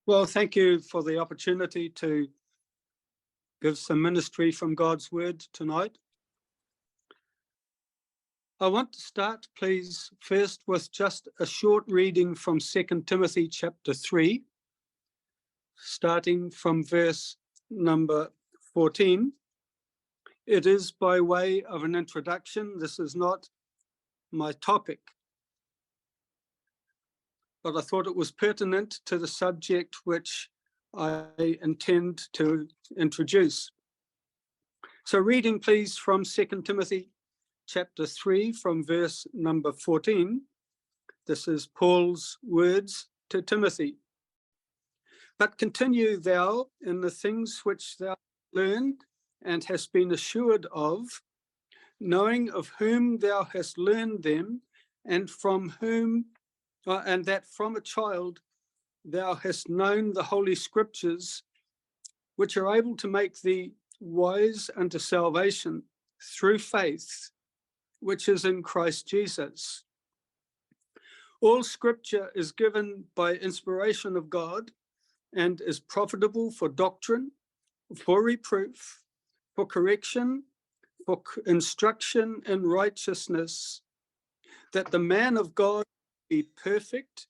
Well, thank you for the opportunity to give some ministry from God's word tonight. I want to start, please, first with just a short reading from 2 Timothy chapter 3, starting from verse number 14. It is by way of an introduction. This is not my topic, but I thought it was pertinent to the subject which I intend to introduce. So reading, please, from 2 Timothy chapter 3, from verse number 14. This is Paul's words to Timothy. But continue thou in the things which thou learned and hast been assured of, knowing of whom thou hast learned them, and from whom, and that from a child thou hast known the holy scriptures, which are able to make thee wise unto salvation through faith, which is in Christ Jesus. All scripture is given by inspiration of God and is profitable for doctrine, for reproof, for correction, for instruction in righteousness, that the man of God be perfect,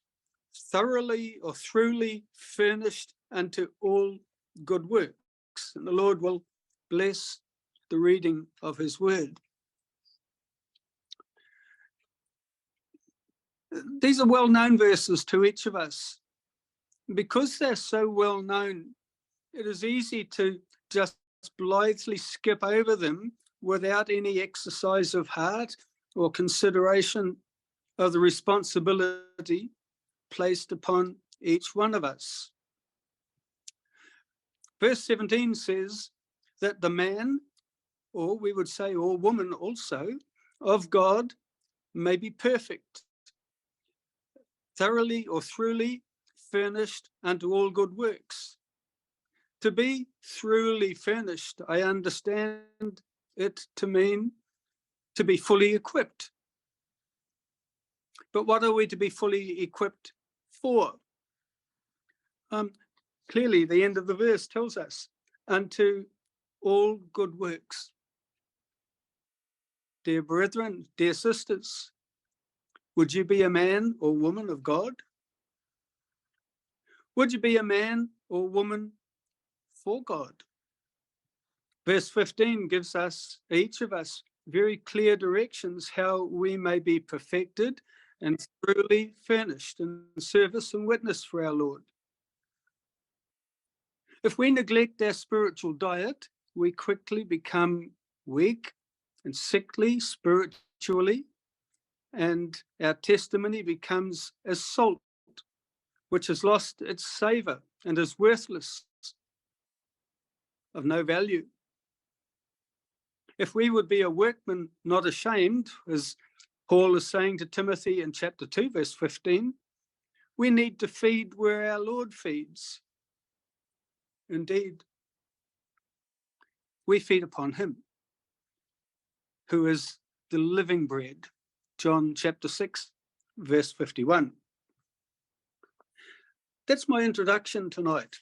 thoroughly or truly furnished unto all good works. And the Lord will bless the reading of his word. These are well-known verses to each of us. Because they're so well-known, it is easy to just blithely skip over them without any exercise of heart or consideration of the responsibility placed upon each one of us. Verse 17 says that the man, or we would say or woman also, of God may be perfect, thoroughly or truly furnished unto all good works. To be thoroughly furnished, I understand it to mean to be fully equipped. But what are we to be fully equipped for? Clearly, the end of the verse tells us, unto all good works. Dear brethren, dear sisters, would you be a man or woman of God? Would you be a man or woman for God? Verse 15 gives us, each of us, very clear directions how we may be perfected and thoroughly furnished in service and witness for our Lord. If we neglect our spiritual diet, we quickly become weak and sickly spiritually, and our testimony becomes as salt, which has lost its savor and is worthless, of no value. If we would be a workman not ashamed, as Paul is saying to Timothy in chapter 2, verse 15, we need to feed where our Lord feeds. Indeed, we feed upon him, who is the living bread. John chapter 6, verse 51. That's my introduction tonight.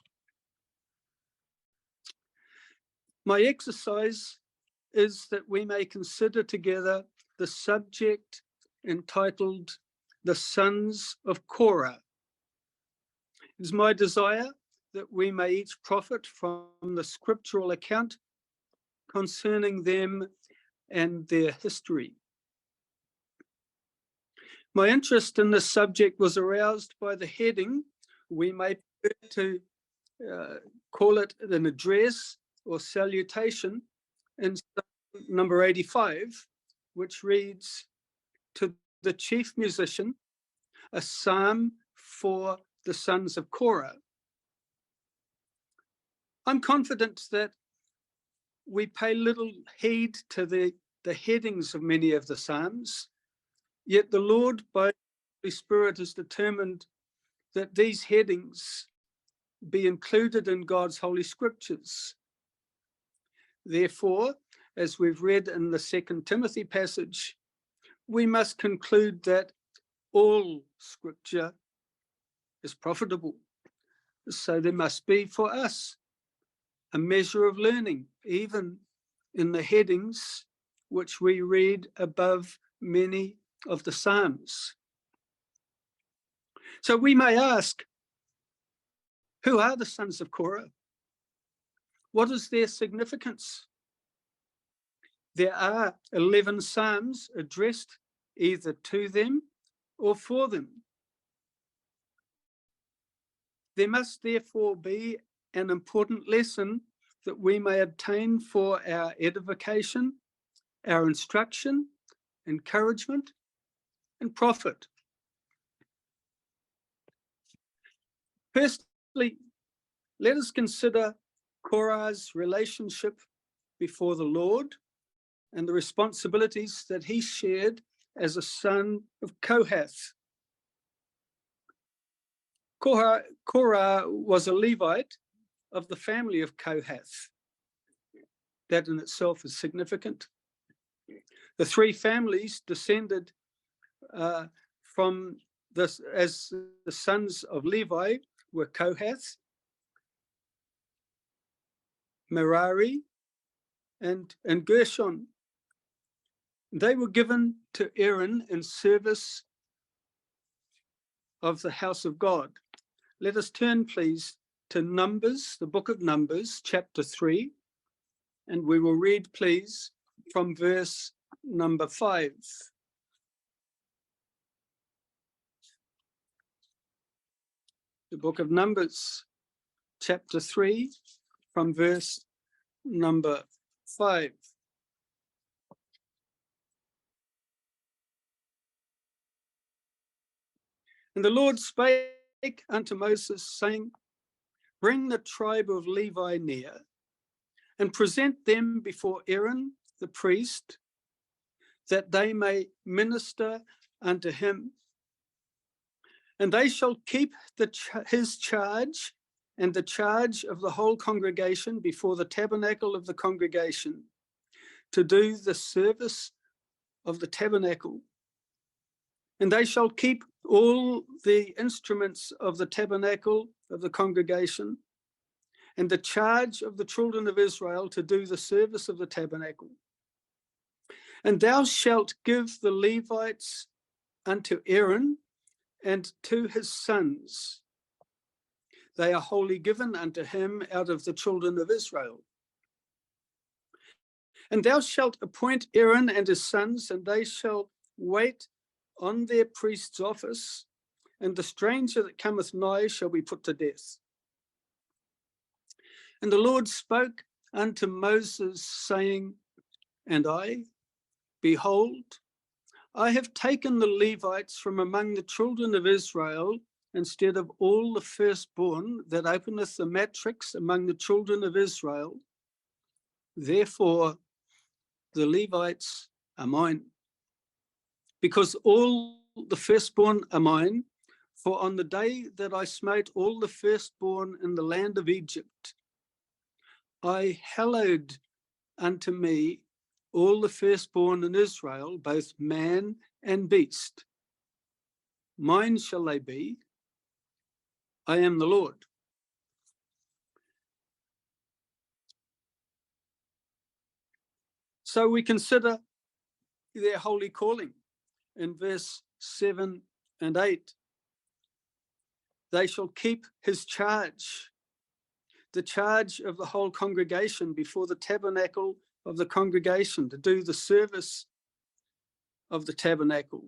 My exercise is that we may consider together the subject entitled The Sons of Korah. It is my desire that we may each profit from the scriptural account concerning them and their history. My interest in this subject was aroused by the heading, we may prefer to call it an address or salutation, in number 85, which reads, to the chief musician, a psalm for the sons of Korah. I'm confident that we pay little heed to the headings of many of the psalms, yet the Lord, by the Holy Spirit, has determined that these headings be included in God's holy scriptures. Therefore, as we've read in the 2 Timothy passage, we must conclude that all scripture is profitable so there must be for us a measure of learning, even in the headings which we read above many of the Psalms. So we may ask, who are the sons of Korah? What is their significance? There are 11 Psalms addressed either to them or for them. There must therefore be an important lesson that we may obtain for our edification, our instruction, encouragement, and profit. Firstly, let us consider Korah's relationship before the Lord and the responsibilities that he shared as a son of Kohath. Korah was a Levite of the family of Kohath. That in itself is significant. The three families descended from this as the sons of Levi were Kohath, Merari, and Gershon. They were given to Aaron in service of the house of God. Let us turn, please, to Numbers, the book of Numbers, chapter 3, and we will read, please, from verse number 5. The book of Numbers, chapter 3, from verse number 5. And the Lord spake unto Moses, saying, bring the tribe of Levi near, and present them before Aaron the priest, that they may minister unto him. And they shall keep his charge and the charge of the whole congregation before the tabernacle of the congregation, to do the service of the tabernacle. And they shall keep all the instruments of the tabernacle of the congregation, and the charge of the children of Israel to do the service of the tabernacle. And thou shalt give the Levites unto Aaron and to his sons. They are wholly given unto him out of the children of Israel. And thou shalt appoint Aaron and his sons, and they shall wait on their priest's office, and the stranger that cometh nigh shall be put to death. And the Lord spoke unto Moses, saying, and I, behold, I have taken the Levites from among the children of Israel, instead of all the firstborn that openeth the matrix among the children of Israel. Therefore the Levites are mine, because all the firstborn are mine. For on the day that I smote all the firstborn in the land of Egypt, I hallowed unto me all the firstborn in Israel, both man and beast. Mine shall they be. I am the Lord. So we consider their holy calling in verse 7 and 8. They shall keep his charge, the charge of the whole congregation before the tabernacle of the congregation, to do the service of the tabernacle.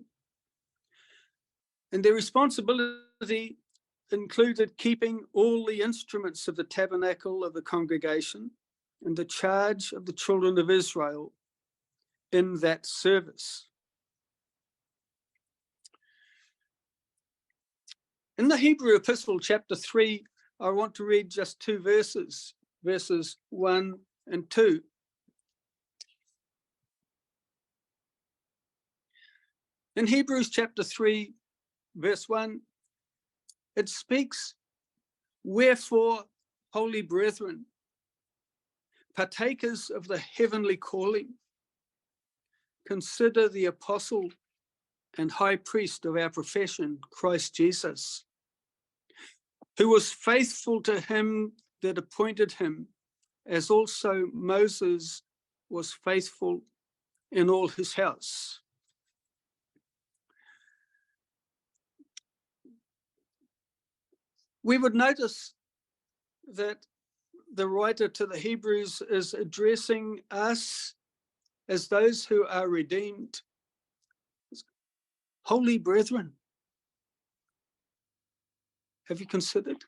And their responsibility included keeping all the instruments of the tabernacle of the congregation and the charge of the children of Israel in that service. In the Hebrew epistle, chapter 3, I want to read just two verses, verses 1 and 2. In Hebrews chapter 3, verse 1, it speaks, wherefore, holy brethren, partakers of the heavenly calling, consider the apostle and high priest of our profession, Christ Jesus, who was faithful to him that appointed him, as also Moses was faithful in all his house. We would notice that the writer to the Hebrews is addressing us as those who are redeemed, holy brethren. Have you considered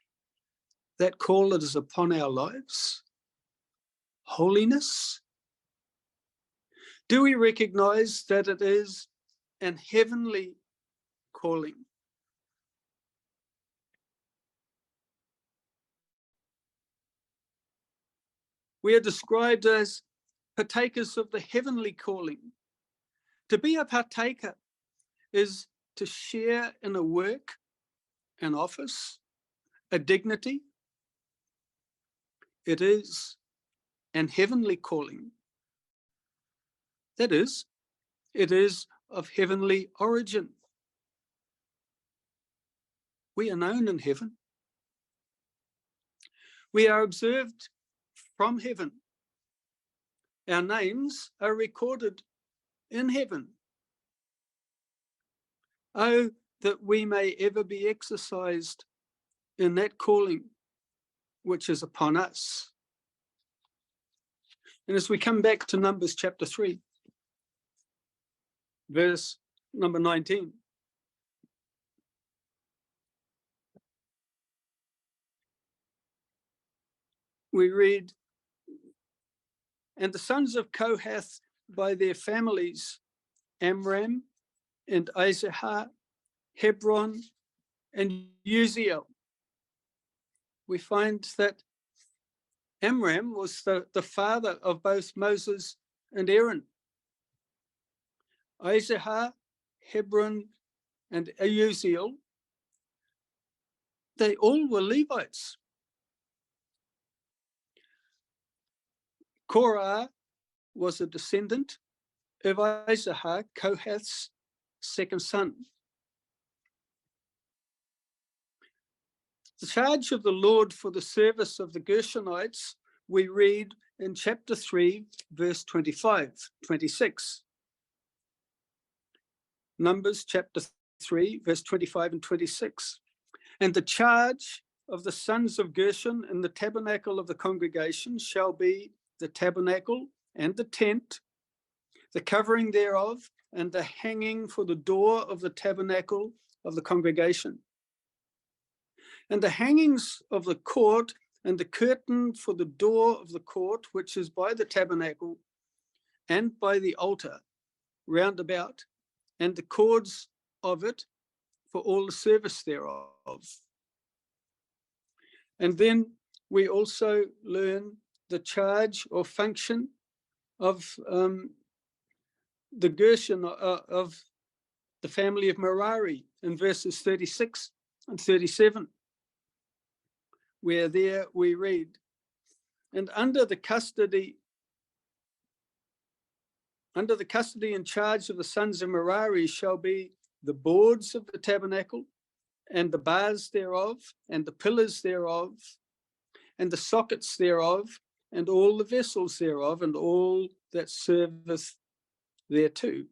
that call that is upon our lives? Holiness? Do we recognize that it is an heavenly calling? We are described as partakers of the heavenly calling. To be a partaker is to share in a work, an office, a dignity. It is an heavenly calling. That is, it is of heavenly origin. We are known in heaven. We are observed from heaven. Our names are recorded in heaven. Oh, that we may ever be exercised in that calling which is upon us. And as we come back to Numbers chapter 3, verse number 19, we read, and the sons of Kohath by their families, Amram and Izahar, Hebron and Uziel. We find that Amram was the father of both Moses and Aaron. Izahar, Hebron, and Uziel, they all were Levites. Korah was a descendant of Izahar, Kohath's second son. The charge of the Lord for the service of the Gershonites we read in chapter 3, verse 26. Numbers chapter 3, verse 25 and 26. And the charge of the sons of Gershon in the tabernacle of the congregation shall be the tabernacle and the tent, the covering thereof, and the hanging for the door of the tabernacle of the congregation. And the hangings of the court and the curtain for the door of the court, which is by the tabernacle and by the altar round about, and the cords of it for all the service thereof. And then we also learn the charge or function of the Gershon of the family of Merari in verses 36 and 37. Where there we read, and under the custody and charge of the sons of Merari shall be the boards of the tabernacle, and the bars thereof, and the pillars thereof, and the sockets thereof, and all the vessels thereof, and all that serveth thereto.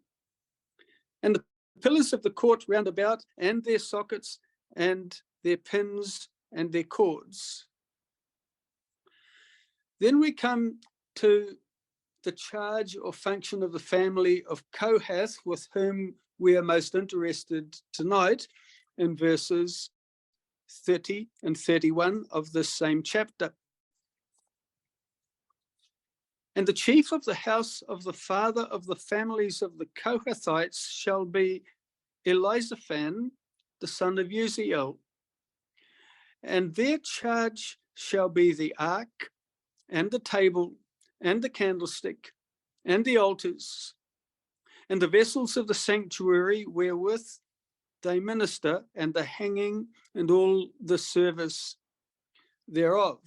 And the pillars of the court round about, and their sockets, and their pins, and their cords. Then we come to the charge or function of the family of Kohath, with whom we are most interested tonight in verses 30 and 31 of this same chapter. And the chief of the house of the father of the families of the Kohathites shall be Elizaphan, the son of Uziel. And their charge shall be the ark, and the table, and the candlestick, and the altars, and the vessels of the sanctuary wherewith they minister, and the hanging, and all the service thereof.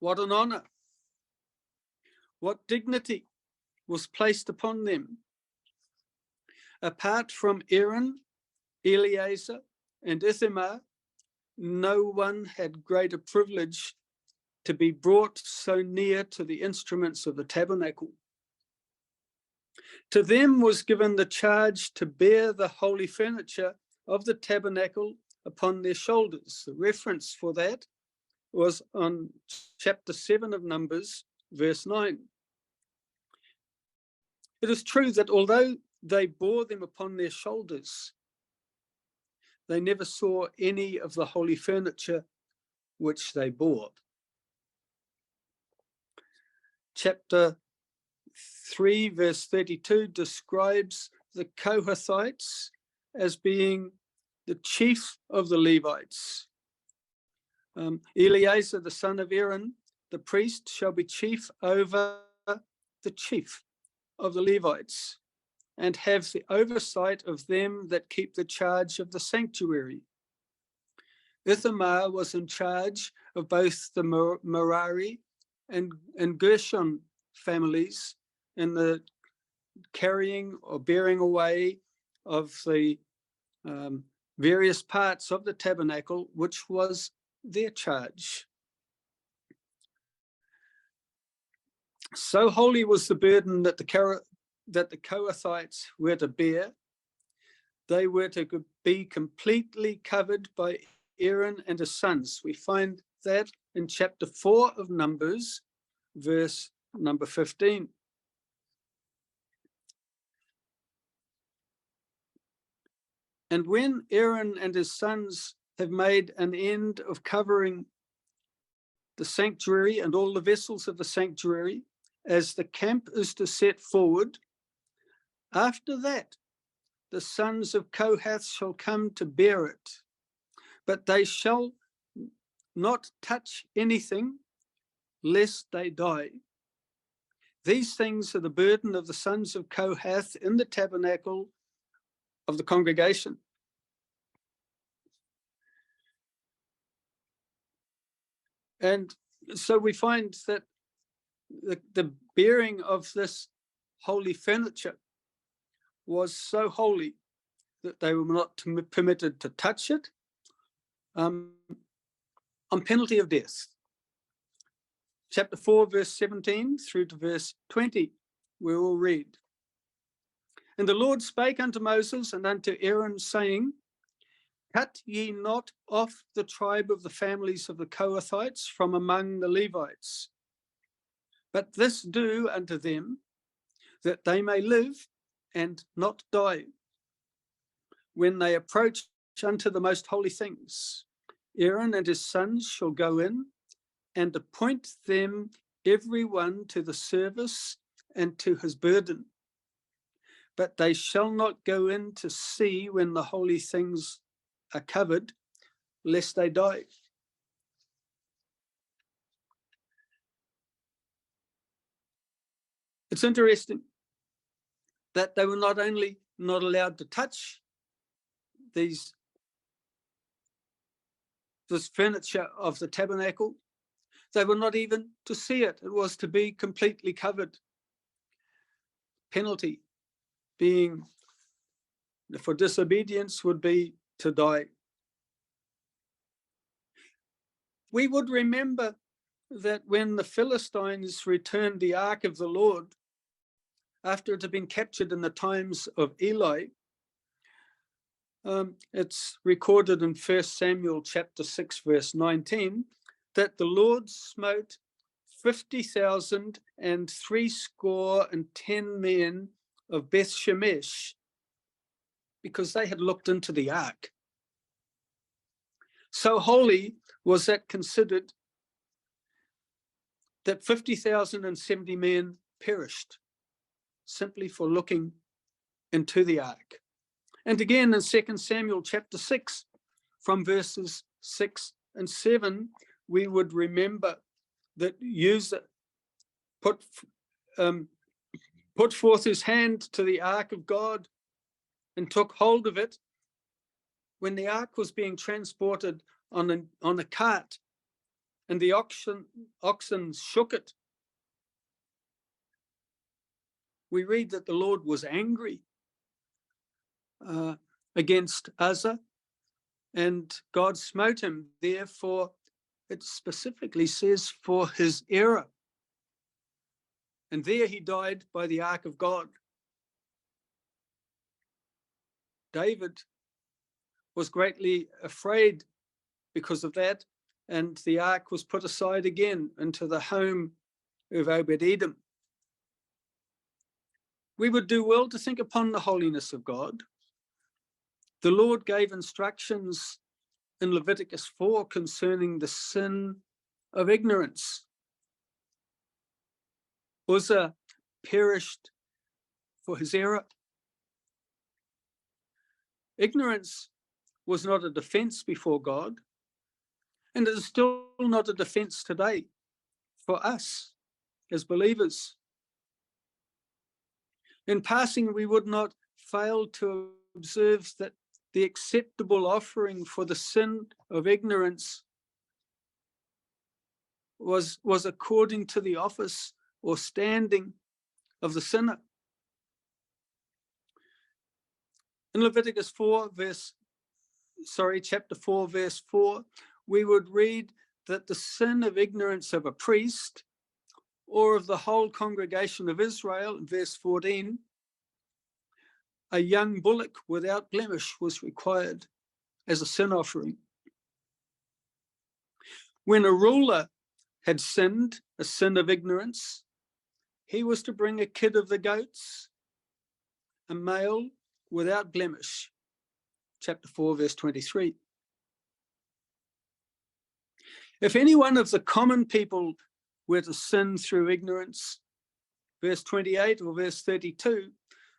What an honor! What dignity was placed upon them. Apart from Aaron Eleazar, and Ithamar, no one had greater privilege to be brought so near to the instruments of the tabernacle. To them was given the charge to bear the holy furniture of the tabernacle upon their shoulders. The reference for that was on chapter 7 of Numbers, verse 9. It is true that although they bore them upon their shoulders, they never saw any of the holy furniture which they bore. Chapter 3, verse 32 describes the Kohathites as being the chief of the Levites. Eleazar, the son of Aaron, the priest, shall be chief over the chief of the Levites, and have the oversight of them that keep the charge of the sanctuary. Ithamar was in charge of both the Merari and Gershon families in the carrying or bearing away of the various parts of the tabernacle, which was their charge. So holy was the burden that the Kohathites were to bear. They were to be completely covered by Aaron and his sons. We find that in chapter 4 of Numbers, verse number 15. And when Aaron and his sons have made an end of covering the sanctuary and all the vessels of the sanctuary, as the camp is to set forward, after that, the sons of Kohath shall come to bear it, but they shall not touch anything, lest they die. These things are the burden of the sons of Kohath in the tabernacle of the congregation. And so we find that the bearing of this holy furniture was so holy that they were not permitted to touch it on penalty of death. Chapter 4, verse 17 through to verse 20, we will read. And the Lord spake unto Moses and unto Aaron, saying, Cut ye not off the tribe of the families of the Kohathites from among the Levites, but this do unto them, that they may live and not die, when they approach unto the most holy things. Aaron and his sons shall go in and appoint them every one to the service and to his burden. But they shall not go in to see when the holy things are covered, lest they die. It's interesting that they were not only not allowed to touch this furniture of the tabernacle, they were not even to see it. It was to be completely covered. Penalty being for disobedience would be to die. We would remember that when the Philistines returned the ark of the Lord, after it had been captured in the times of Eli, it's recorded in 1 Samuel chapter 6, verse 19, that the Lord smote 50,000 and 70 men of Beth Shemesh, because they had looked into the ark. So holy was that considered that 50,000 and 70 men perished simply for looking into the ark. And again in 2 Samuel chapter 6, from verses 6 and 7, we would remember that Uzzah put forth his hand to the ark of God and took hold of it when the ark was being transported on a cart, and the oxen shook it. We read that the Lord was angry. against Uzzah, and God smote him. Therefore, it specifically says for his error. And there he died by the ark of God. David was greatly afraid because of that, and the ark was put aside again into the home of Obed-Edom. We would do well to think upon the holiness of God. The Lord gave instructions in Leviticus 4 concerning the sin of ignorance. Uzzah perished for his error. Ignorance was not a defense before God, and it is still not a defense today for us as believers. In passing, we would not fail to observe that the acceptable offering for the sin of ignorance was according to the office or standing of the sinner. In Leviticus chapter 4, verse 4, we would read that the sin of ignorance of a priest or of the whole congregation of Israel, in verse 14, a young bullock without blemish was required as a sin offering. When a ruler had sinned, a sin of ignorance, he was to bring a kid of the goats, a male without blemish. Chapter 4, verse 23. If any one of the common people were to sin through ignorance, verse 28 or verse 32,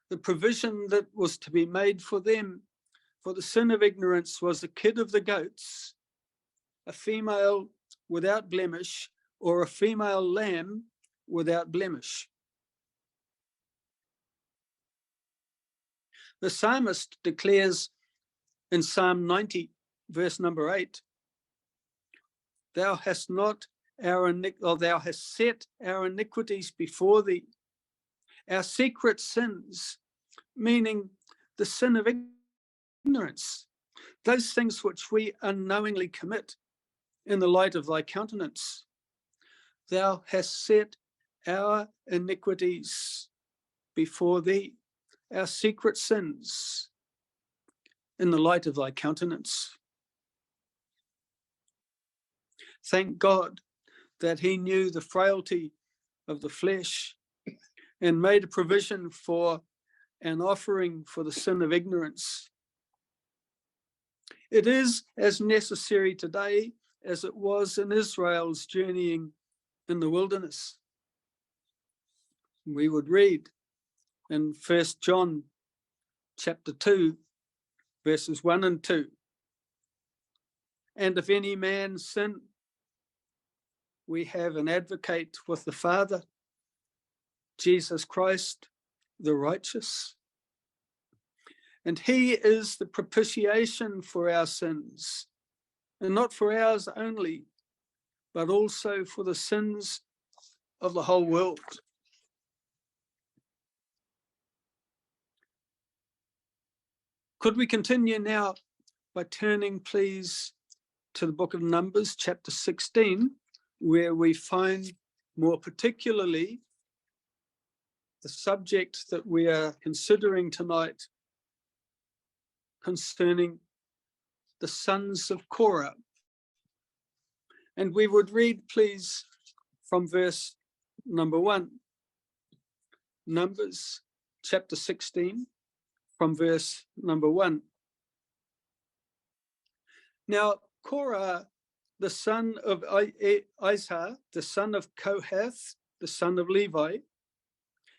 the provision that was to be made for them for the sin of ignorance was a kid of the goats, a female without blemish, or a female lamb without blemish. The psalmist declares in Psalm 90, verse number 8, thou hast set our iniquities before thee, our secret sins, meaning the sin of ignorance, those things which we unknowingly commit in the light of thy countenance. Thou hast set our iniquities before thee, our secret sins, in the light of thy countenance. Thank God that he knew the frailty of the flesh and made a provision for an offering for the sin of ignorance. It is as necessary today as it was in Israel's journeying in the wilderness. We would read in 1 John chapter 2, verses 1 and 2. And if any man sin, we have an advocate with the Father, Jesus Christ, the righteous. And he is the propitiation for our sins, and not for ours only, but also for the sins of the whole world. Could we continue now by turning, please, to the book of Numbers, chapter 16, where we find more particularly the subject that we are considering tonight concerning the sons of Korah. And we would read, please, from verse number 1. Numbers chapter 16, from verse number 1. Now, Korah, the son of Izhar, the son of Kohath, the son of Levi,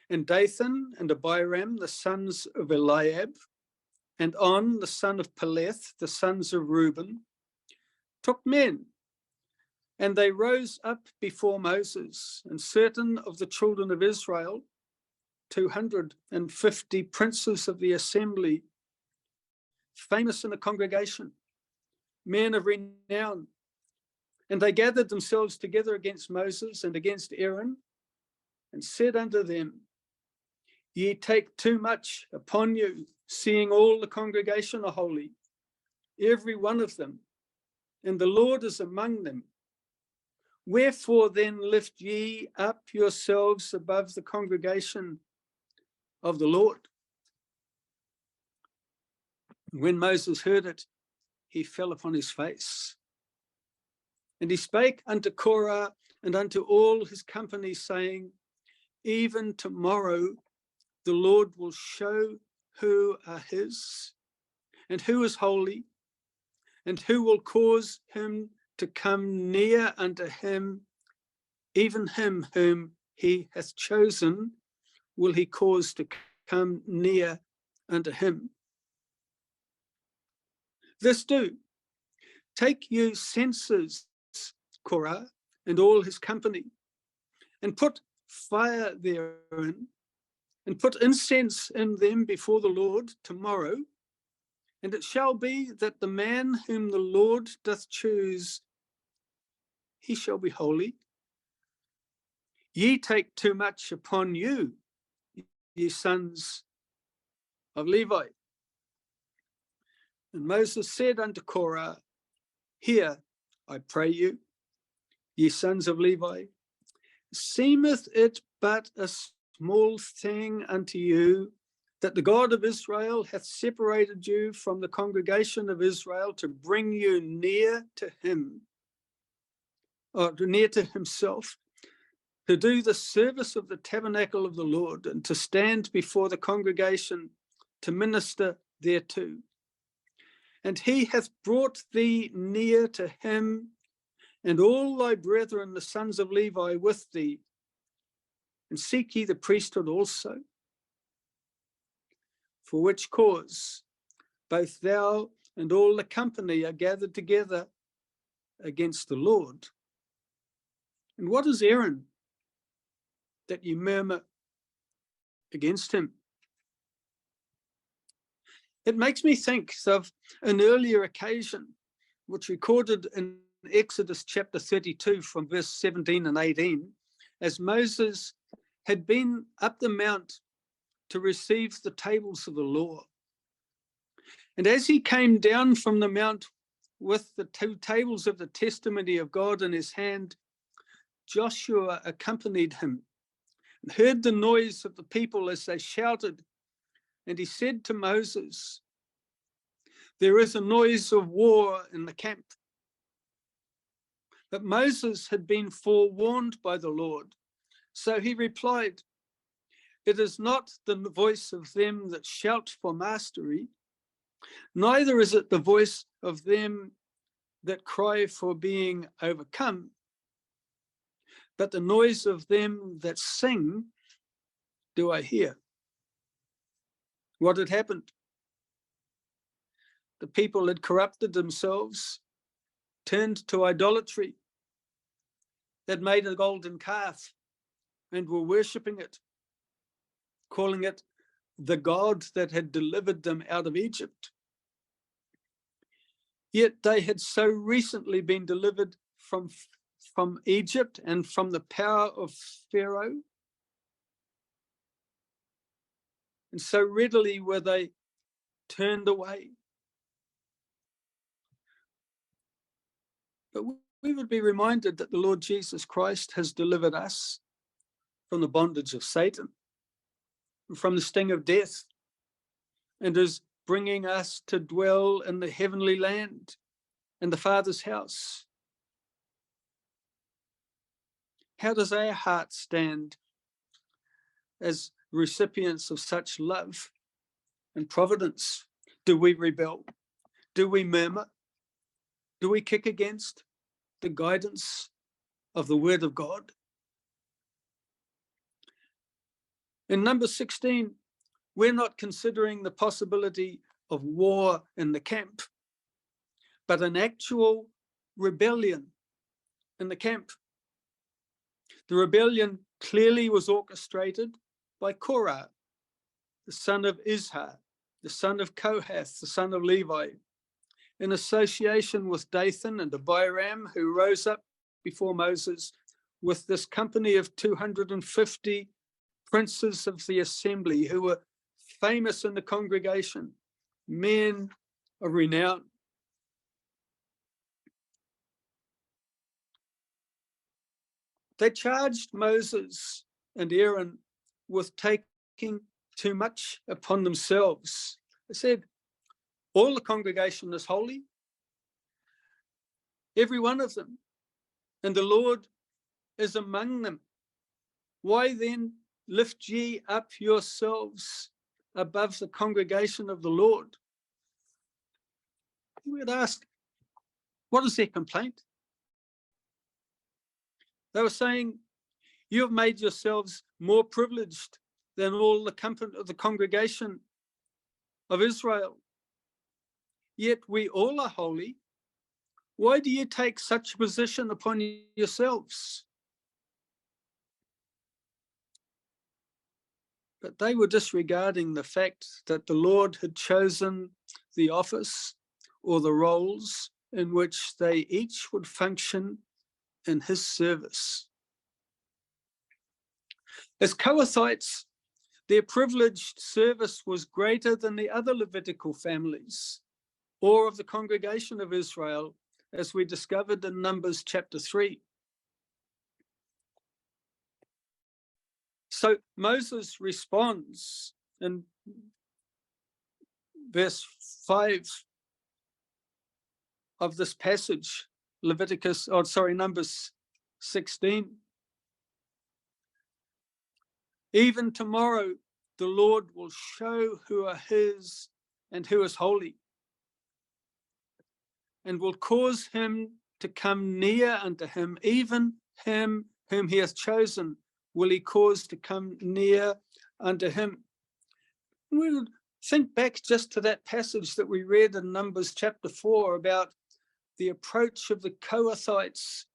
and Dathan and Abiram, the sons of Eliab, and On, the son of Peleth, the sons of Reuben, took men, and they rose up before Moses, and certain of the children of Israel, 250 princes of the assembly, famous in the congregation, men of renown. And they gathered themselves together against Moses and against Aaron, and said unto them, Ye take too much upon you, seeing all the congregation are holy, every one of them, and the Lord is among them. Wherefore then lift ye up yourselves above the congregation of the Lord. When Moses heard it, he fell upon his face. And he spake unto Korah and unto all his company, saying, even tomorrow the Lord will show who are his, and who is holy, and who will cause him to come near unto him, even him whom he hath chosen will he cause to come near unto him. This do, take you censers, Korah, and all his company, and put fire therein, and put incense in them before the Lord tomorrow. And it shall be that the man whom the Lord doth choose, he shall be holy. Ye take too much upon you, ye sons of Levi. And Moses said unto Korah, hear, I pray you, ye sons of Levi, seemeth it but a small thing unto you that the God of Israel hath separated you from the congregation of Israel to bring you near to him, or near to himself, to do the service of the tabernacle of the Lord, and to stand before the congregation to minister thereto. And he hath brought thee near to him, and all thy brethren, the sons of Levi, with thee, and seek ye the priesthood also. For which cause both thou and all the company are gathered together against the Lord. And what is Aaron, that ye murmur against him? It makes me think of an earlier occasion, which recorded in Exodus chapter 32 from verse 17 and 18, as Moses had been up the mount to receive the tables of the law. And as he came down from the mount with the two tables of the testimony of God in his hand, Joshua accompanied him and heard the noise of the people as they shouted. And he said to Moses, there is a noise of war in the camp. But Moses had been forewarned by the Lord. So he replied, it is not the voice of them that shout for mastery, neither is it the voice of them that cry for being overcome, but the noise of them that sing do I hear. What had happened? The people had corrupted themselves, turned to idolatry, had made a golden calf and were worshipping it, calling it the God that had delivered them out of Egypt. Yet they had so recently been delivered from Egypt and from the power of Pharaoh. And so readily were they turned away. But we would be reminded that the Lord Jesus Christ has delivered us from the bondage of Satan, from the sting of death, and is bringing us to dwell in the heavenly land, in the Father's house. How does our heart stand as recipients of such love and providence? Do we rebel? Do we murmur? Do we kick against the guidance of the Word of God? In number 16, we're not considering the possibility of war in the camp, but an actual rebellion in the camp. The rebellion clearly was orchestrated by Korah, the son of Izhar, the son of Kohath, the son of Levi, in association with Dathan and Abiram, who rose up before Moses with this company of 250 princes of the assembly, who were famous in the congregation, men of renown. They charged Moses and Aaron with taking too much upon themselves. They said, all the congregation is holy, every one of them, and the Lord is among them. Why then lift ye up yourselves above the congregation of the Lord? We would ask, what is their complaint? They were saying, you have made yourselves more privileged than all the company of the congregation of Israel. Yet we all are holy. Why do you take such a position upon yourselves? But they were disregarding the fact that the Lord had chosen the office or the roles in which they each would function in his service. As Kohathites, their privileged service was greater than the other Levitical families or of the congregation of Israel, as we discovered in Numbers chapter 3. So Moses responds in verse 5 of this passage, Numbers 16. Even tomorrow, the Lord will show who are his and who is holy, and will cause him to come near unto him, even him whom he hath chosen will he cause to come near unto him. We would think back just to that passage that we read in Numbers chapter 4 about the approach of the Kohathites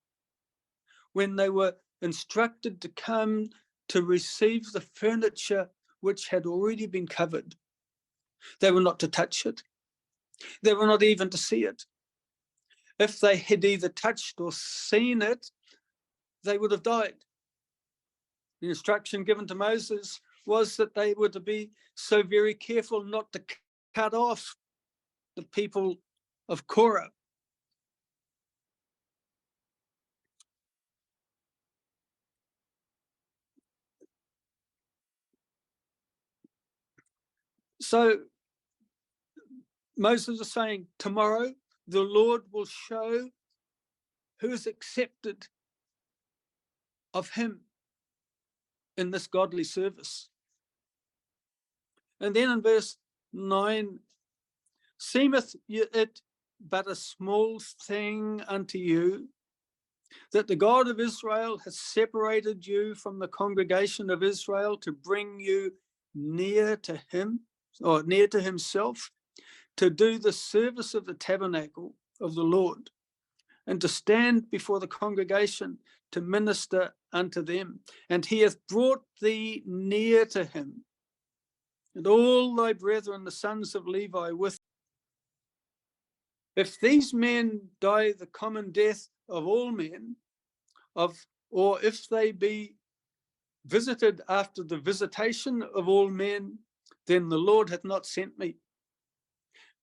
when they were instructed to come to receive the furniture which had already been covered. They were not to touch it. They were not even to see it. If they had either touched or seen it, they would have died. The instruction given to Moses was that they were to be so very careful not to cut off the people of Korah. So Moses is saying, tomorrow the Lord will show who is accepted of him in this godly service. And then in verse 9, seemeth it but a small thing unto you, that the God of Israel has separated you from the congregation of Israel to bring you near to him, or near to himself, to do the service of the tabernacle of the Lord, and to stand before the congregation to minister unto them. And he hath brought thee near to him, and all thy brethren, the sons of Levi, with. If these men die the common death of all men, or if they be visited after the visitation of all men, then the Lord hath not sent me.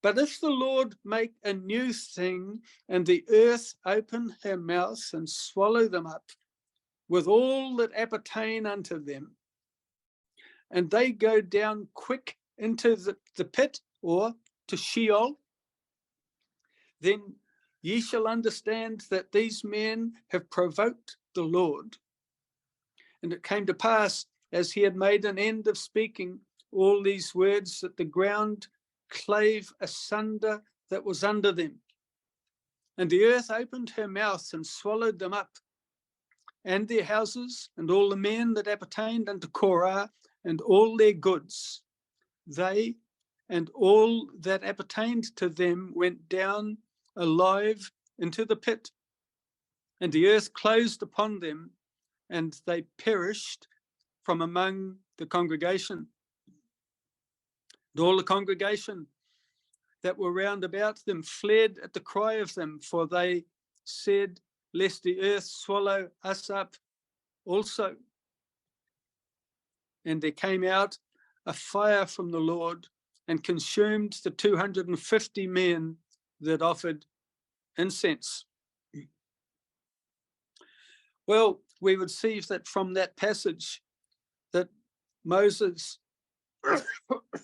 But if the Lord make a new thing, and the earth open her mouth and swallow them up, with all that appertain unto them, and they go down quick into the pit, or to Sheol, then ye shall understand that these men have provoked the Lord. And it came to pass, as he had made an end of speaking all these words, that the ground clave asunder that was under them. And the earth opened her mouth and swallowed them up, and their houses, and all the men that appertained unto Korah, and all their goods. They and all that appertained to them went down alive into the pit, and the earth closed upon them, and they perished from among the congregation. And all the congregation that were round about them fled at the cry of them, for they said, lest the earth swallow us up also. And there came out a fire from the Lord and consumed the 250 men that offered incense. Well, we would see that from that passage that Moses,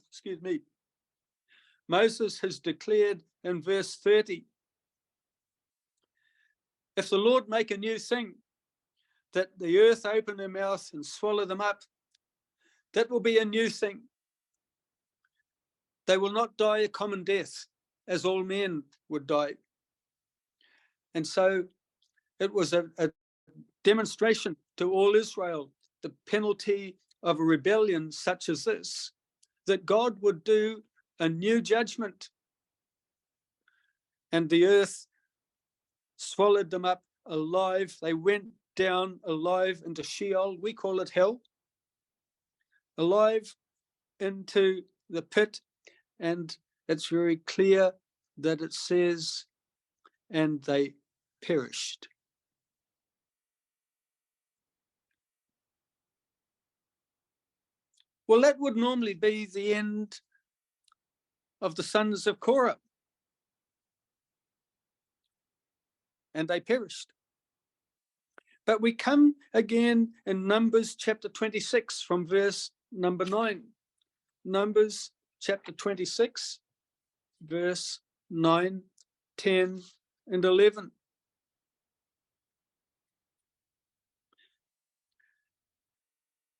excuse me, Moses has declared in verse 30, if the Lord make a new thing, that the earth open her mouth and swallow them up, that will be a new thing. They will not die a common death, as all men would die. And so it was a demonstration to all Israel, the penalty of a rebellion such as this, that God would do a new judgment. And the earth swallowed them up alive. They went down alive into Sheol. We call it hell. Alive into the pit. And it's very clear that it says, and they perished. Well, that would normally be the end of the sons of Korah. And they perished. But we come again in Numbers chapter 26 from verse number 9. Numbers chapter 26, verse 9, 10, and 11.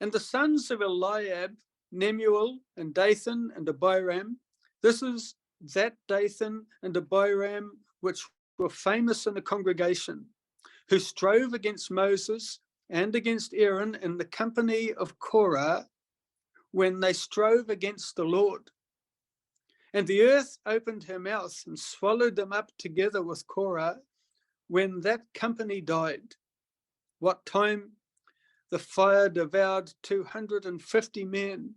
And the sons of Eliab, Nemuel, and Dathan, and Abiram, this is that Dathan and Abiram which were famous in the congregation, who strove against Moses and against Aaron in the company of Korah when they strove against the Lord. And the earth opened her mouth and swallowed them up together with Korah when that company died. What time the fire devoured 250 men,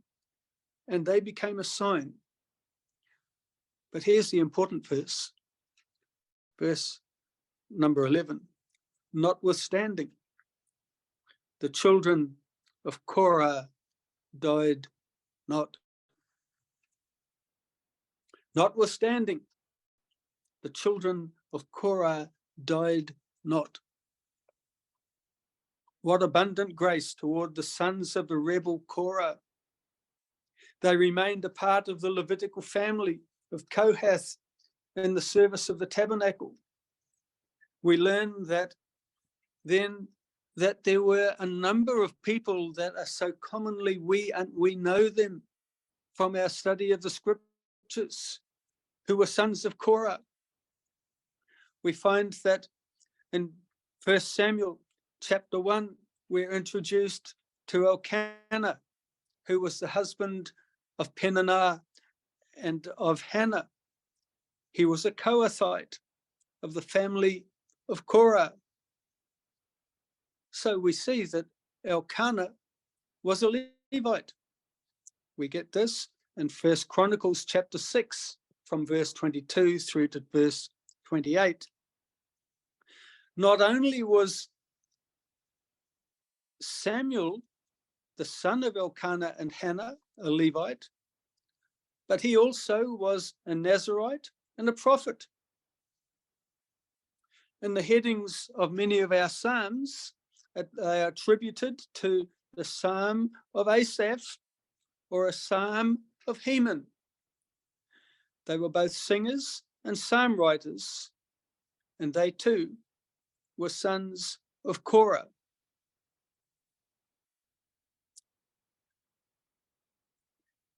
and they became a sign. But here's the important verse, verse number 11. Notwithstanding, the children of Korah died not. Notwithstanding, the children of Korah died not. What abundant grace toward the sons of the rebel Korah. They remained a part of the Levitical family of Kohath in the service of the tabernacle. We learn that then that there were a number of people that are so commonly we know them from our study of the scriptures, who were sons of Korah. We find that in 1 Samuel chapter 1, we're introduced to Elkanah, who was the husband of Peninnah and of Hannah. He was a Kohathite of the family of Korah. So we see that Elkanah was a Levite. We get this in 1 Chronicles chapter 6, from verse 22 through to verse 28. Not only was Samuel, the son of Elkanah and Hannah, a Levite, but he also was a Nazirite and a prophet. In the headings of many of our psalms, they are attributed to the Psalm of Asaph or a Psalm of Heman. They were both singers and psalm writers, and they too were sons of Korah.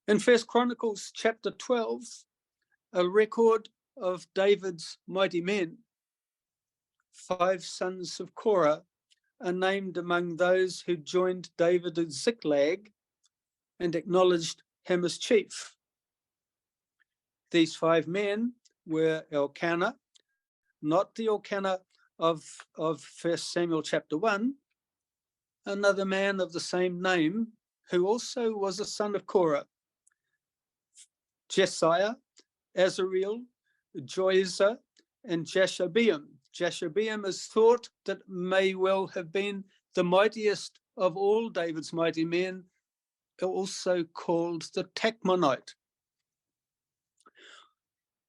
In 1 Chronicles chapter 12, a record of David's mighty men, 5 sons of Korah are named among those who joined David at Ziklag and acknowledged him as chief. These 5 men were Elkanah, not the Elkanah of 1 Samuel chapter 1, another man of the same name who also was a son of Korah, Jesiah, Azareel, Joizer, and Jashobeam. Jashobeam is thought that may well have been the mightiest of all David's mighty men also called the Takapuna.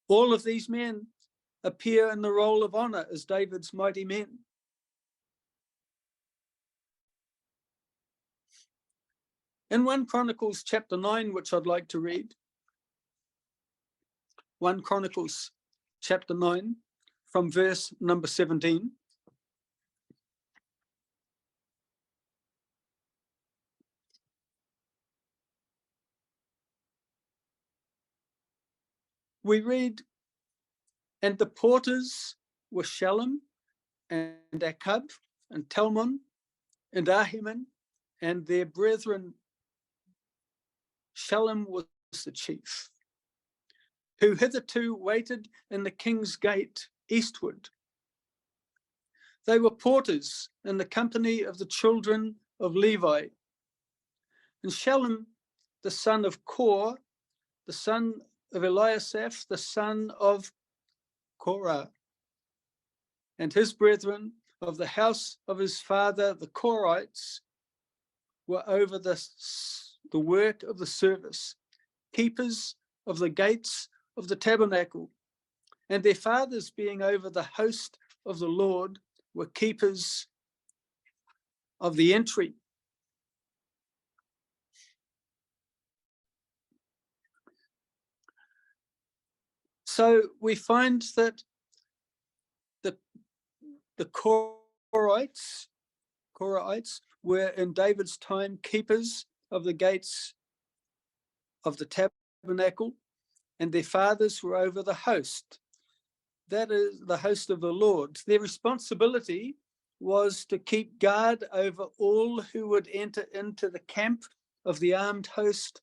All of these men appear in the role of honor as David's mighty men. In 1 Chronicles chapter 9, which I'd like to read, 1 Chronicles chapter 9, from verse number 17. We read, and the porters were Shallum and Akub and Talmon and Ahiman and their brethren. Shallum was the chief, who hitherto waited in the king's gate eastward. They were porters in the company of the children of Levi. And Shallum, the son of Korah, the son of Eliasaph, the son of Korah, and his brethren of the house of his father, the Korahites, were over the work of the service, keepers of the gates of the tabernacle, and their fathers, being over the host of the Lord, were keepers of the entry. So we find that the Korahites were in David's time keepers of the gates of the tabernacle, and their fathers were over the host. That is the host of the Lord. Their responsibility was to keep guard over all who would enter into the camp of the armed host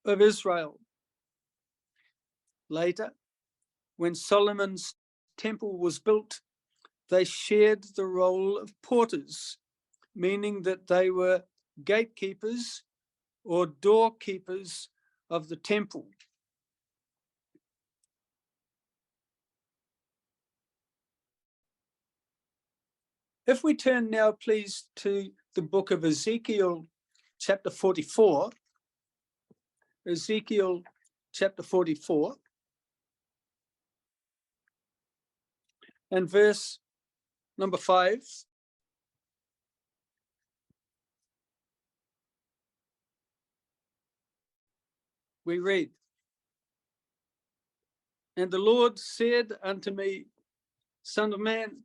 of Israel. Later, when Solomon's temple was built, they shared the role of porters, meaning that they were gatekeepers or doorkeepers of the temple. If we turn now, please, to the book of Ezekiel, chapter 44, Ezekiel chapter 44, and verse number 5. We read, and the Lord said unto me, Son of man,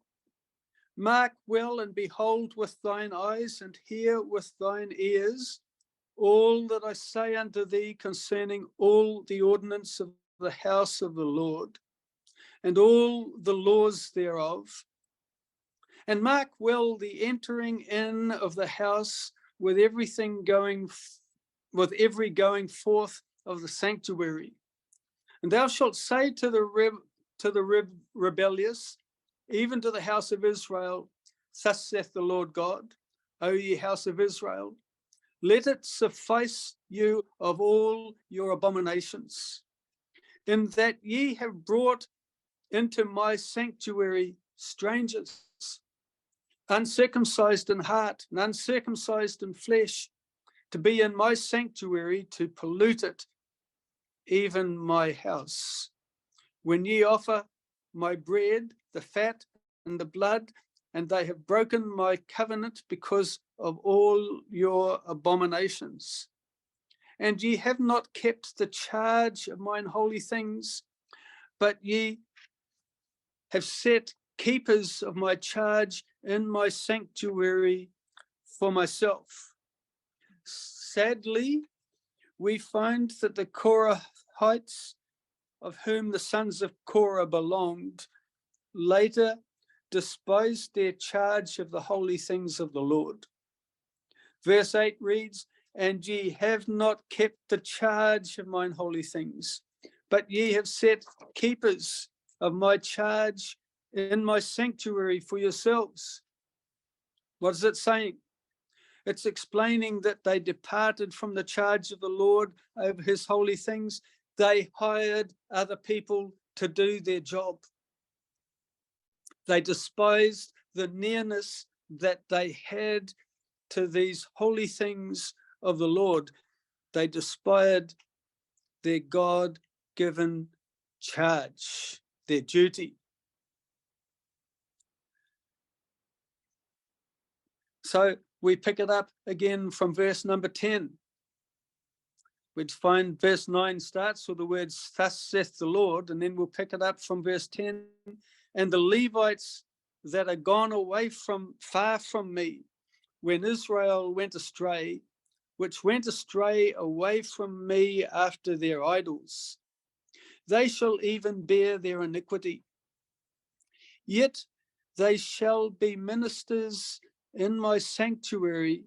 mark well and behold with thine eyes and hear with thine ears all that I say unto thee concerning all the ordinance of the house of the Lord and all the laws thereof. And mark well the entering in of the house with every going forth of the sanctuary. And thou shalt say to the rebellious, even to the house of Israel, thus saith the Lord God, O ye house of Israel, let it suffice you of all your abominations, in that ye have brought into my sanctuary strangers, uncircumcised in heart and uncircumcised in flesh, to be in my sanctuary, to pollute it, even my house. When ye offer my bread, the fat and the blood, and they have broken my covenant because of all your abominations. And ye have not kept the charge of mine holy things, but ye have set keepers of my charge in my sanctuary for myself. Sadly, we find that the Korahites, of whom the sons of Korah belonged, later despised their charge of the holy things of the Lord. Verse 8 reads, and ye have not kept the charge of mine holy things, but ye have set keepers of my charge in my sanctuary for yourselves. What is it saying? It's explaining that they departed from the charge of the Lord over his holy things. They hired other people to do their job. They despised the nearness that they had to these holy things of the Lord. They despaired their God-given charge, their duty. So we pick it up again from verse number 10. We'd find verse 9 starts with the words, "Thus saith the Lord," and then we'll pick it up from verse 10. "And the Levites that are gone away from far from me, when Israel went astray, which went astray away from me after their idols, they shall even bear their iniquity. Yet they shall be ministers in my sanctuary,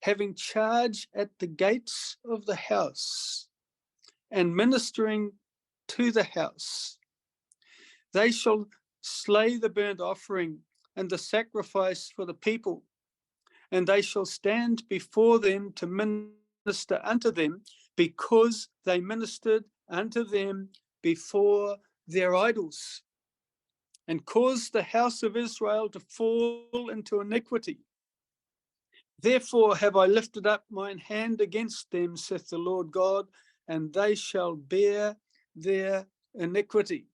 having charge at the gates of the house, and ministering to the house. They shall slay the burnt offering and the sacrifice for the people, and they shall stand before them to minister unto them, because they ministered unto them before their idols, and caused the house of Israel to fall into iniquity. Therefore have I lifted up mine hand against them, saith the Lord God, and they shall bear their iniquity.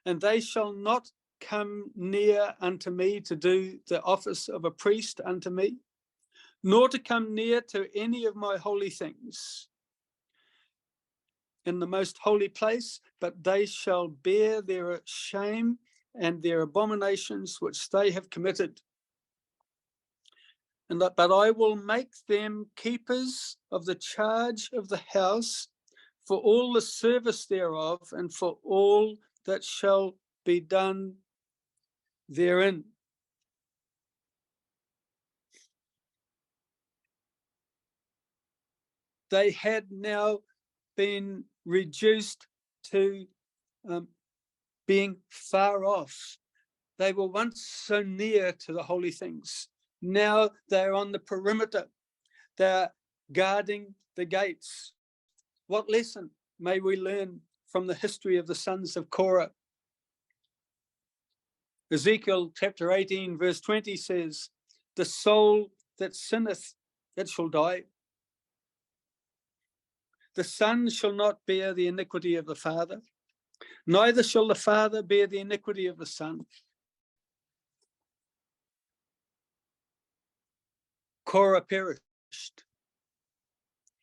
And they shall not come near unto me to do the office of a priest unto me, nor to come near to any of my holy things in the most holy place, but they shall bear their shame and their abominations which they have committed. But I will make them keepers of the charge of the house for all the service thereof, and for all that shall be done therein." They had now been reduced to being far off. They were once so near to the holy things. Now they're on the perimeter. They're guarding the gates. What lesson may we learn from the history of the sons of Korah? Ezekiel chapter 18, verse 20 says, "The soul that sinneth, it shall die. The son shall not bear the iniquity of the father, neither shall the father bear the iniquity of the son." Korah perished.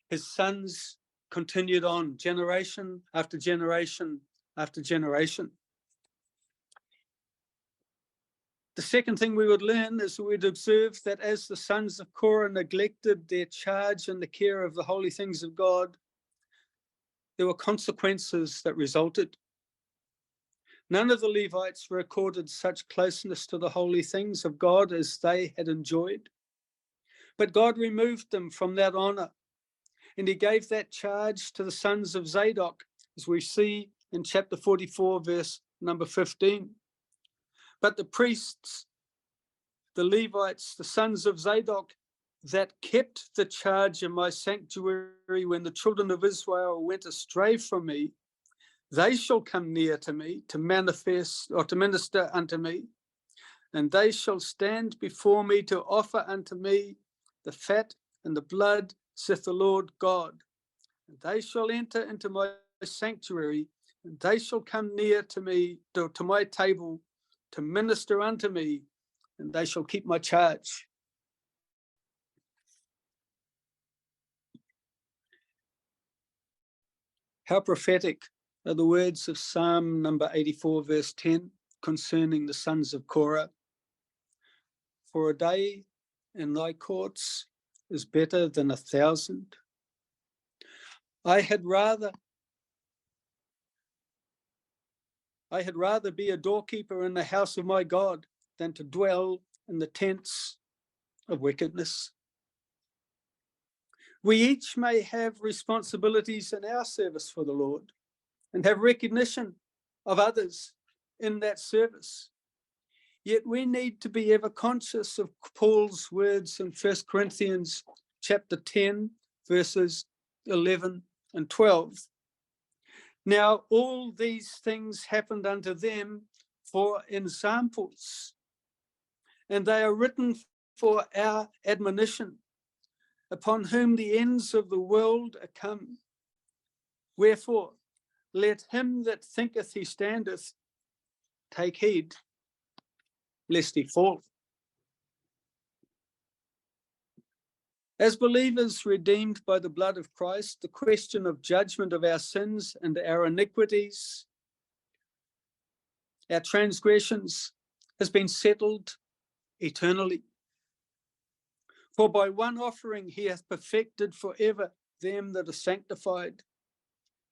His sons continued on, generation after generation after generation. The second thing we would learn is we'd observe that as the sons of Korah neglected their charge and the care of the holy things of God, there were consequences that resulted. None of the Levites recorded such closeness to the holy things of God as they had enjoyed. But God removed them from that honor, and he gave that charge to the sons of Zadok, as we see in chapter 44, verse number 15. But the priests, the Levites, the sons of Zadok, that kept the charge of my sanctuary when the children of Israel went astray from me, they shall come near to me to manifest or to minister unto me, and they shall stand before me to offer unto me the fat and the blood, saith the Lord God. And they shall enter into my sanctuary, and they shall come near to me, to my table, to minister unto me, and they shall keep my charge. How prophetic are the words of Psalm number 84, verse 10, concerning the sons of Korah. "For a day in thy courts is better than 1,000. I had rather be a doorkeeper in the house of my God than to dwell in the tents of wickedness." We each may have responsibilities in our service for the Lord and have recognition of others in that service. Yet we need to be ever conscious of Paul's words in 1 Corinthians chapter 10, verses 11 and 12. "Now all these things happened unto them for examples, and they are written for our admonition, upon whom the ends of the world are come. Wherefore, let him that thinketh he standeth take heed, lest he fall. As believers redeemed by the blood of Christ, the question of judgment of our sins and our iniquities, our transgressions, has been settled eternally. For by one offering he hath perfected forever them that are sanctified,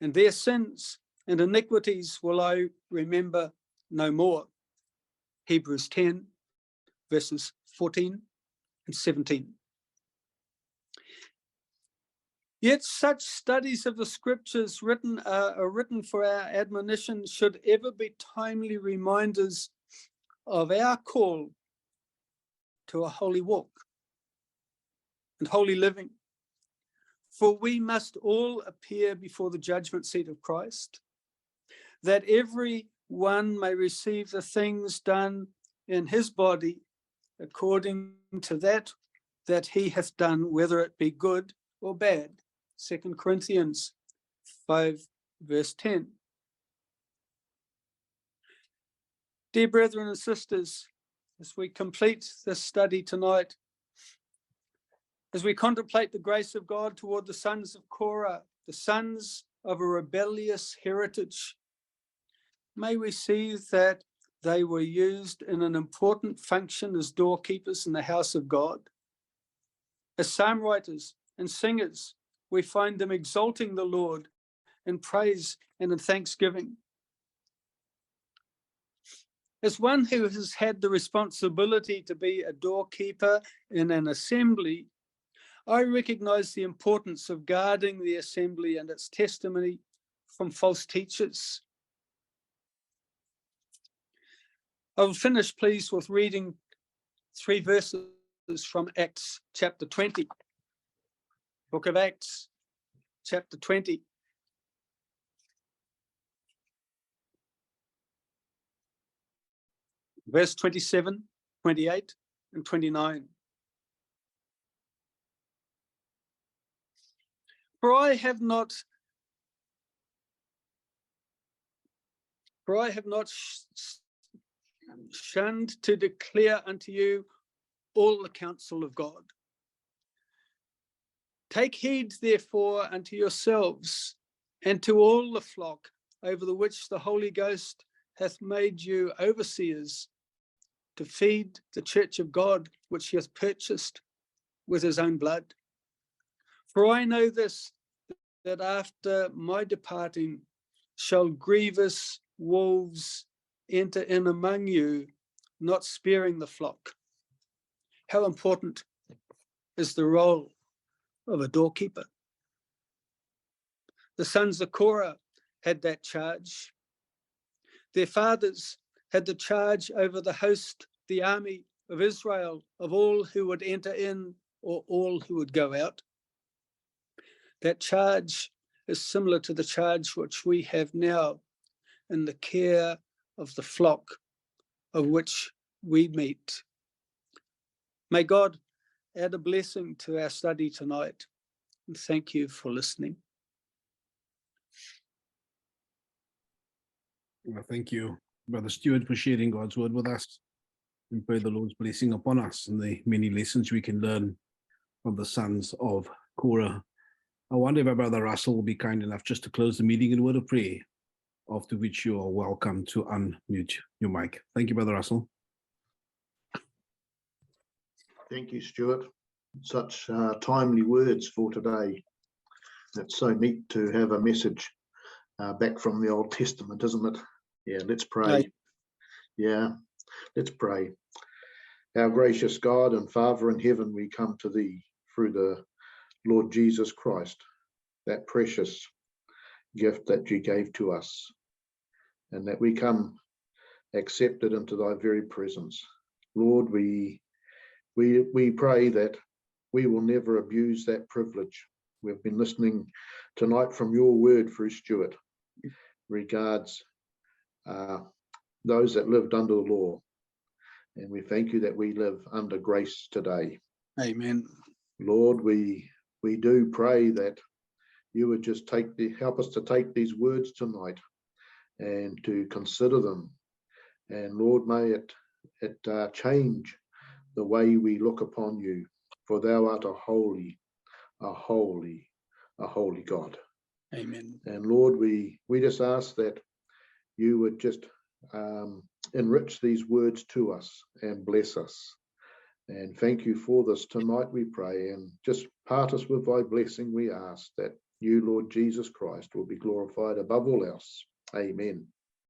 and their sins and iniquities will I remember no more. Hebrews 10, verses 14 and 17. Yet such studies of the scriptures are written for our admonition should ever be timely reminders of our call to a holy walk and holy living. For we must all appear before the judgment seat of Christ, that every one may receive the things done in his body according to that he hath done, whether it be good or bad. 2 Corinthians 5, verse 10. Dear brethren and sisters, as we complete this study tonight, as we contemplate the grace of God toward the sons of Korah, the sons of a rebellious heritage, may we see that they were used in an important function as doorkeepers in the house of God. As psalm writers and singers, we find them exalting the Lord in praise and in thanksgiving. As one who has had the responsibility to be a doorkeeper in an assembly, I recognize the importance of guarding the assembly and its testimony from false teachers. I will finish, please, with reading 3 verses from Acts chapter 20. Book of Acts, chapter 20. Verse 27, 28, and 29. For I have not shunned to declare unto you all the counsel of God. Take heed, therefore, unto yourselves and to all the flock over the which the Holy Ghost hath made you overseers, to feed the church of God, which he hath purchased with his own blood. For I know this, that after my departing shall grievous wolves enter in among you, not sparing the flock. How important is the role of a doorkeeper? The sons of Korah had that charge. Their fathers had the charge over the host, the army of Israel, of all who would enter in or all who would go out. That charge is similar to the charge which we have now in the care of the flock of which we meet. May God add a blessing to our study tonight, and thank you for listening. Well, thank you, Brother Stewart, for sharing God's word with us. We pray the Lord's blessing upon us and the many lessons we can learn from the sons of Korah. I wonder if our Brother Russell will be kind enough just to close the meeting in a word of prayer, after which you are welcome to unmute your mic. Thank you, Brother Russell. Thank you, Stewart. Such timely words for today. It's so neat to have a message back from the Old Testament, isn't it? Yeah, let's pray. Yeah, let's pray. Our gracious God and Father in heaven, we come to thee through the Lord Jesus Christ, that precious gift that you gave to us, and that we come accepted into thy very presence. Lord, we pray that we will never abuse that privilege. We've been listening tonight from your word through Stewart regards those that lived under the law. And we thank you that we live under grace today. Amen. Lord, we do pray that you would just help us to take these words tonight and to consider them. And Lord, may it change the way we look upon you, for thou art a holy God. Amen. And Lord, we just ask that you would just enrich these words to us and bless us. And thank you for this tonight, we pray. And just part us with thy blessing, we ask that you, Lord Jesus Christ, will be glorified above all else. Amen.